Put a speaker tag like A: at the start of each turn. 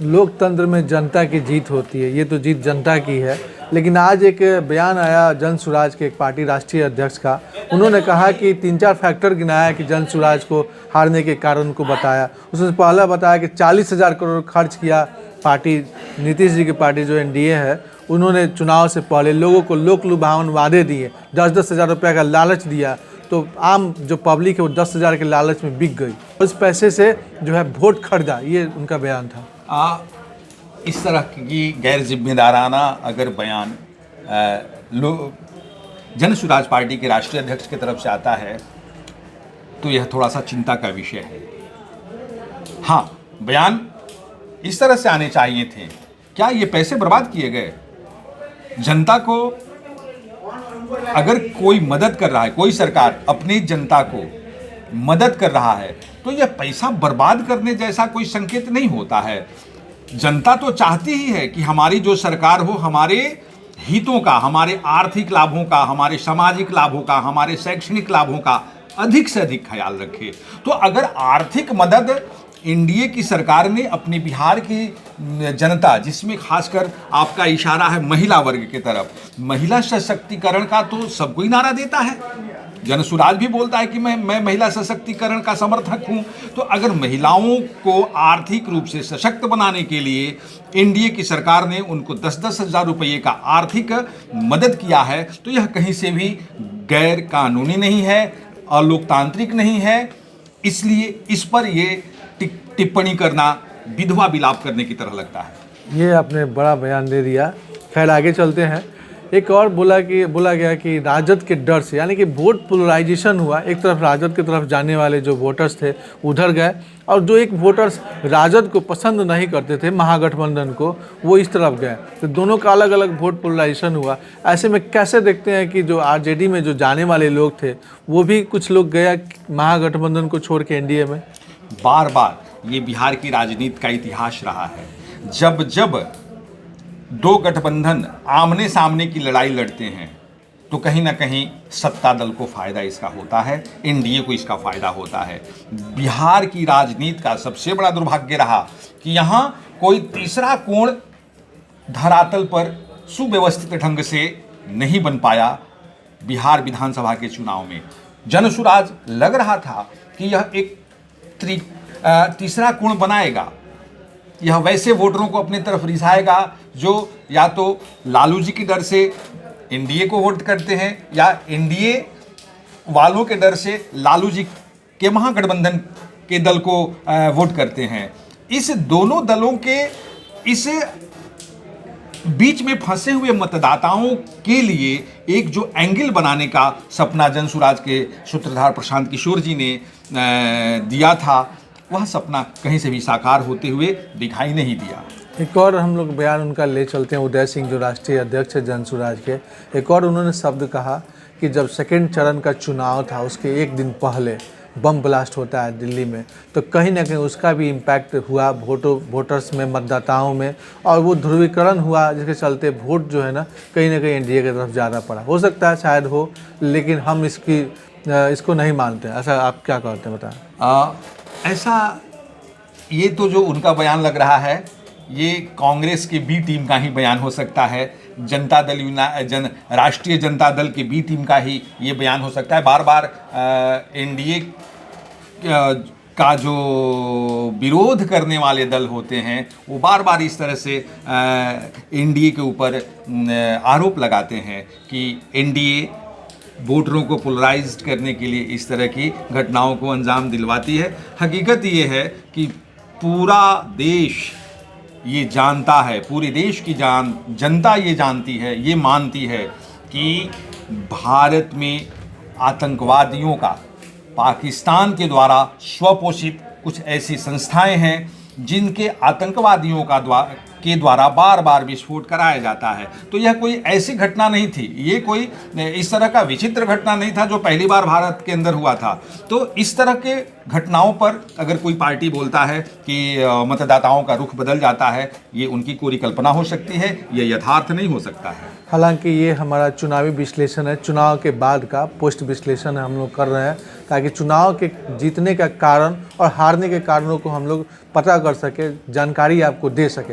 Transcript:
A: लोकतंत्र में जनता की जीत होती है, ये तो जीत जनता की है। लेकिन आज एक बयान आया जन सुराज के एक पार्टी राष्ट्रीय अध्यक्ष का। उन्होंने कहा कि 3-4 फैक्टर गिनाया कि जन सुराज को हारने के कारण को बताया। उसने पहला बताया कि 40,000 करोड़ खर्च किया पार्टी, नीतीश जी की पार्टी जो एनडीए है, उन्होंने चुनाव से पहले लोगों को लोक लुभावन वादे दिए, 10-10 हज़ार रुपये का लालच दिया, तो आम जो पब्लिक है वो 10,000 के लालच में बिक गई। उस पैसे से जो है वोट खरीदा, ये उनका बयान था।
B: इस तरह की गैर जिम्मेदाराना अगर बयान जन सुराज पार्टी के राष्ट्रीय अध्यक्ष की तरफ से आता है तो यह थोड़ा सा चिंता का विषय है। हाँ, बयान इस तरह से आने चाहिए थे। क्या ये पैसे बर्बाद किए गए? जनता को अगर कोई मदद कर रहा है, कोई सरकार अपनी जनता को मदद कर रहा है, तो यह पैसा बर्बाद करने जैसा कोई संकेत नहीं होता है। जनता तो चाहती ही है कि हमारी जो सरकार हो हमारे हितों का, हमारे आर्थिक लाभों का, हमारे सामाजिक लाभों का, हमारे शैक्षणिक लाभों का अधिक से अधिक ख्याल रखे। तो अगर आर्थिक मदद एनडीए की सरकार ने अपने बिहार की जनता, जिसमें खासकर आपका इशारा है महिला वर्ग की तरफ, महिला सशक्तिकरण का तो सब कोई नारा देता है। जनसुराज भी बोलता है कि मैं महिला सशक्तिकरण का समर्थक हूं। तो अगर महिलाओं को आर्थिक रूप से सशक्त बनाने के लिए एनडीए की सरकार ने उनको 10-10 हज़ार रुपये का आर्थिक मदद किया है, तो यह कहीं से भी गैर कानूनी नहीं है, अलोकतांत्रिक नहीं है। इसलिए इस पर ये टिप्पणी करना विधवा विलाप करने की तरह लगता है।
A: ये आपने बड़ा बयान दे दिया। खैर आगे चलते हैं। एक और बोला गया कि राजद के डर से, यानी कि वोट पोलराइजेशन हुआ, एक तरफ राजद की तरफ जाने वाले जो वोटर्स थे उधर गए, और जो एक वोटर्स राजद को पसंद नहीं करते थे, महागठबंधन को, वो इस तरफ गए। तो दोनों का अलग अलग वोट पोलराइजेशन हुआ। ऐसे में कैसे देखते हैं कि जो आरजेडी में जो जाने वाले लोग थे, वो भी कुछ लोग गया महागठबंधन को छोड़ के एनडीए में?
B: बार बार ये बिहार की राजनीति का इतिहास रहा है। जब जब दो गठबंधन आमने सामने की लड़ाई लड़ते हैं तो कहीं ना कहीं सत्ता दल को फायदा इसका होता है, एनडीए को इसका फायदा होता है। बिहार की राजनीति का सबसे बड़ा दुर्भाग्य रहा कि यहाँ कोई तीसरा कोण धरातल पर सुव्यवस्थित ढंग से नहीं बन पाया। बिहार विधानसभा के चुनाव में जनसुराज लग रहा था कि यह एक तीसरा कोण बनाएगा, यह वैसे वोटरों को अपनी तरफ रिझाएगा जो या तो लालू जी की डर से एनडीए को वोट करते हैं या एनडीए वालों के डर से लालू जी के महागठबंधन के दल को वोट करते हैं। इस दोनों दलों के इस बीच में फंसे हुए मतदाताओं के लिए एक जो एंगल बनाने का सपना जनसुराज के सूत्रधार प्रशांत किशोर जी ने दिया था, वह सपना कहीं से भी साकार होते हुए दिखाई नहीं दिया।
A: एक और हम लोग बयान उनका ले चलते हैं, उदय सिंह जो राष्ट्रीय अध्यक्ष है जनसुराज के। एक और उन्होंने शब्द कहा कि जब सेकेंड चरण का चुनाव था उसके एक दिन पहले बम ब्लास्ट होता है दिल्ली में, तो कहीं ना कहीं उसका भी इम्पैक्ट हुआ वोटर्स में, मतदाताओं में, और वो ध्रुवीकरण हुआ, जिसके चलते वोट जो है ना कहीं एनडीए की तरफ ज़्यादा पड़ा। हो सकता है शायद हो, लेकिन हम इसको नहीं मानते। ऐसा आप क्या कहते हैं, बताएं।
B: ऐसा ये तो जो उनका बयान लग रहा है ये कांग्रेस के बी टीम का ही बयान हो सकता है, राष्ट्रीय जनता दल के बी टीम का ही ये बयान हो सकता है। बार बार एनडीए का जो विरोध करने वाले दल होते हैं वो बार बार इस तरह से एनडीए के ऊपर आरोप लगाते हैं कि एनडीए वोटरों को पोलराइज्ड करने के लिए इस तरह की घटनाओं को अंजाम दिलवाती है। हकीकत ये है कि पूरा देश ये जानता है, पूरे देश की जनता ये जानती है, ये मानती है कि भारत में आतंकवादियों का पाकिस्तान के द्वारा स्वपोषित कुछ ऐसी संस्थाएं हैं जिनके आतंकवादियों के द्वारा बार बार विस्फोट कराया जाता है। तो यह कोई ऐसी घटना नहीं थी, ये कोई इस तरह का विचित्र घटना नहीं था जो पहली बार भारत के अंदर हुआ था। तो इस तरह के घटनाओं पर अगर कोई पार्टी बोलता है कि मतदाताओं का रुख बदल जाता है, ये उनकी पूरी कल्पना हो सकती है, ये यथार्थ नहीं हो सकता है।
A: हालांकि ये हमारा चुनावी विश्लेषण है, चुनाव के बाद का पोस्ट विश्लेषण है हम लोग कर रहे हैं, ताकि चुनाव के जीतने का कारण और हारने के कारणों को हम लोग पता कर सके, जानकारी आपको दे सके।